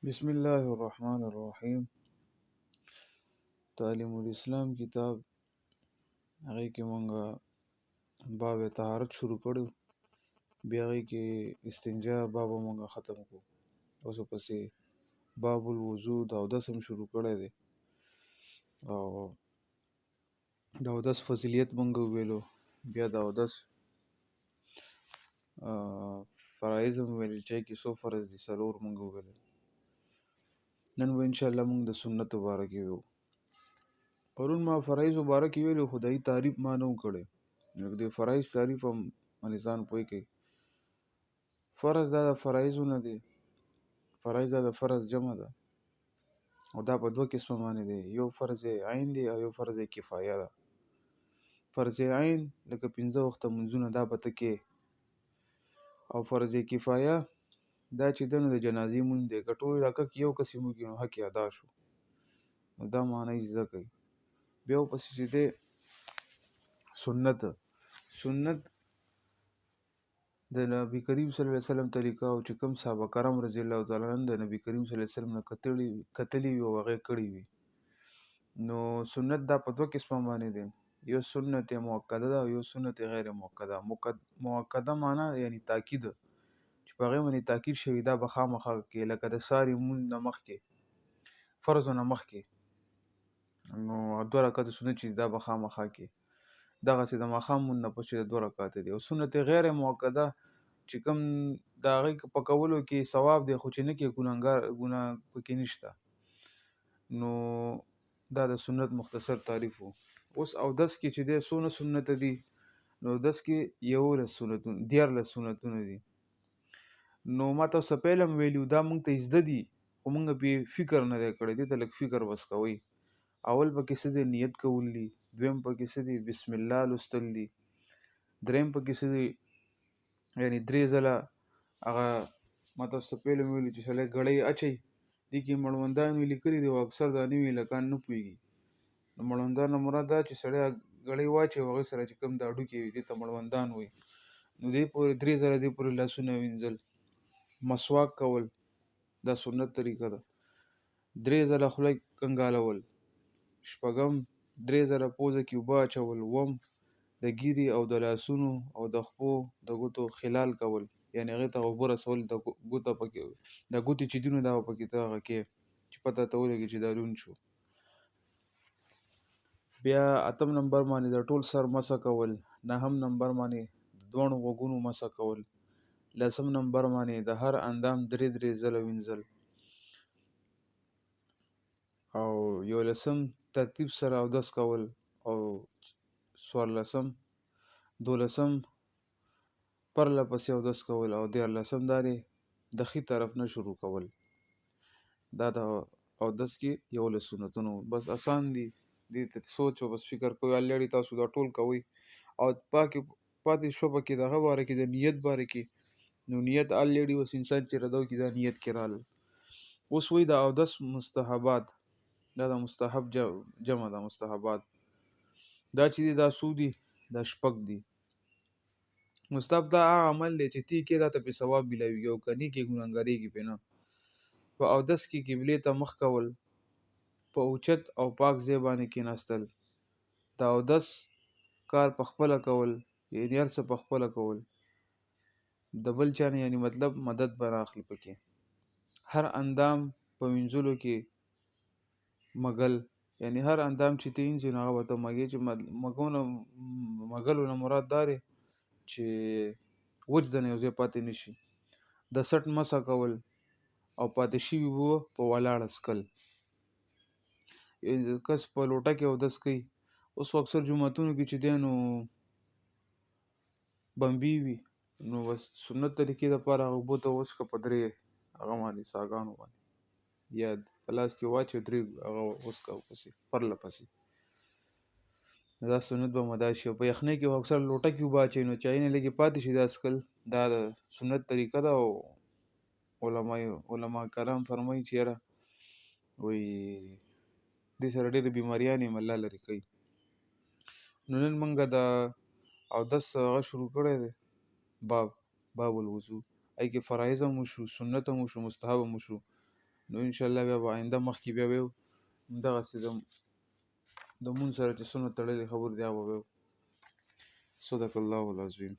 بسم الله الرحمن الرحیم. تعلیم الاسلام کتاب هغه کې مونږه باب طهارت شروع کړو، بیا هغه کې استنجا باب مونږه ختم کړو. اوس پسې باب الوضو د اودس هم شروع کړی دی او د اودس فضیلت مونږه ویلو، بیا د اودس فرایض هم ویل چې کې څو فرض دي، څلور مونږه ویل. نن به ان شاء الله مونږ د سنت باره کې ویو. پرون ما فرایض باره کې ویلو، خدای تعریف ما نه کړی. د فرایض تعریف هم انسان پوي کوي. فرض دا د فرایضو نه دی، فرایض دا د فرض جمع ده او دا په دوه قسمه باندې دی، یو فرض عین دی او یو فرض کفایه ده. فرض عین لکه 15 وخته منځونه دا پته کې، او فرض کفایه دا چې دنه د جنازې مونږ دی، کټول راکه یو کس مونږ نو حق ادا شو، نو دا معنی ځکه کوي. بیا پسې چې دی سنت د نبی کریم صلی الله علیه وسلم طریقه او چې کوم صحابه کرام رضی الله تعالی عنهم د نبی کریم صلی الله علیه وسلم نه کتلی وي او هغه کړی وي. نو سنت دا په دوه قسمه باندې دی، یو سنت مؤکده ده او یو سنت غیر مؤکده. مؤکده معنا یعنی تاکید، چې په هغه باندې تاکید شوی دا به خامخا کې، لکه د ساری مونږ نه مخکې فرض نه مخکې نو دوه رکعات سنت چې دا به خامخا کې، دغسې د ماښام مونږ نه پس چې 2 رکعات دي. او سنت غیر مؤکده چې کوم د هغې په کولو کې ثواب دی خو چې نه کې ګناه پکې نشته، نو دا د سنت مختصر تعریف و. اوس اودس کې چې دی څونه سنت دي، نو اودس کې 14 سنتونه دي. نو ما تاسو پهله هم ویلي دا مونږ ته زده دي خو مونږ پې فکر نه دی کړی، دې ته لږ فکر بس کوئ. اول پکې څه دی؟ نیت کول دي. دویم پکې څه دی؟ بسم الله لوستل دي. دریم پکې څه دی؟ یعنی 3 ځله هغه ما تاسو ته پهله مې ویلي چې سړی ګړۍ اچوي، دې کې مړوندان مې لیکلي دي او اکثر دا نوي لکان نه پوهېږي. نو مړوندان نه مراد دا چې سړی ګړۍ واچوي او هغې سره چې کوم دا هډوکي وي دې ته مړوندان وایي. نو دې پورې 3 ځله دې پورې لاسونه وینځل. مسواک کول دا سنت طریقه ده. 3 ځله خوله کنګالول. شپږم 3 ځله پوزه کې اوبه اچول. اووم د ګیرې او د لاسونو او د خپو د ګوتو خلال کول، یعنی هغې ته اوبه رسول. د ګوتې چې دي نو دا به پکې ته هغه کې چې پته ته ولګي چې دا لوند شو. بیا 8م نمبر باندې د ټول سر مسح کول. 9م نمبر باندې د دواړو غوږونو مسح کول. 10م نمبر باندې د هر اندام 3 ځله وینځل. او 11م ترتیب سره اودس کول. او 14م 12م پرله پسې اودس کول. او 14م دا دی د ښي طرف نه شروع کول. دا د اودس کې 11 سنتونه بس آسان دي، دې ته سوچ او بس فکر کوئ. الریډي تاسو دا ټول کوئ. او پاتې شو پکې دغه باره کې د نیت باره کې، نو نیت الریډي اوس انسان چې ردو کې دا نیت کې راغله. اوس وایي د اودس مستحبات، دا د مستحب جمع ده. مستحبات دا چې دی دا څو دي؟ دا 6 دي. مستحب دا هغه عمل دی چې تی کې دا ته پې ثواب ملاویږي او که نه کې ګناهګارېږي پې نه. په اودس کې قبلې ته مخ کول، په اوچت او پاک ځای باندې کېناستل، د اودس کار په خپله کول، یعنې هر څه په خپله کول، د بل چا نه یعنې مطلب مدد به نه اخلي پکې. هر اندام په وینځلو کې مږل، یعنی هر اندام چې ته وینځې نو هغه به ته مږې، چې مږلو نه مراد دا دی چې وچ د نه یو ځای پاتې نه شي. د سټ مسح کول او پاتې شوي اوبه په ولاړه څښل. کس په لوټه کې اودس کوي، اوس اکثر جوماتونو کې چې دی نو بمبي وي، نو بس سنت طریقې دپاره هغه اوبو ته وڅښه په 3 هغه باندې څاګانو باندې، یا په لاس کې واچوي 3 هغه وڅښه ورپسې پرله پسې. دا سنت به مدا شي. او په یخنۍ کې اکثر لوټه کې اوبه اچوي، نو چې هغې نه لږې پاتې شي دا څښل دا د سنت طریقه ده. او علما کرام فرمایي چې یاره وایي دې سره ډېرې بیماریانې هم الله لرې کوي. نو نن موږ د اودس هغه شروع کړی دی، باب الوضو. هغې کې فرایض هم وشو، سنت هم وشو، مستحب هم وشو. نو انشاءالله بیا به آینده مخکې بیا ویو دغسې د مونځ سره چې څونه تړلې خبرې دي هغه به ویو. صدق الله العظیم.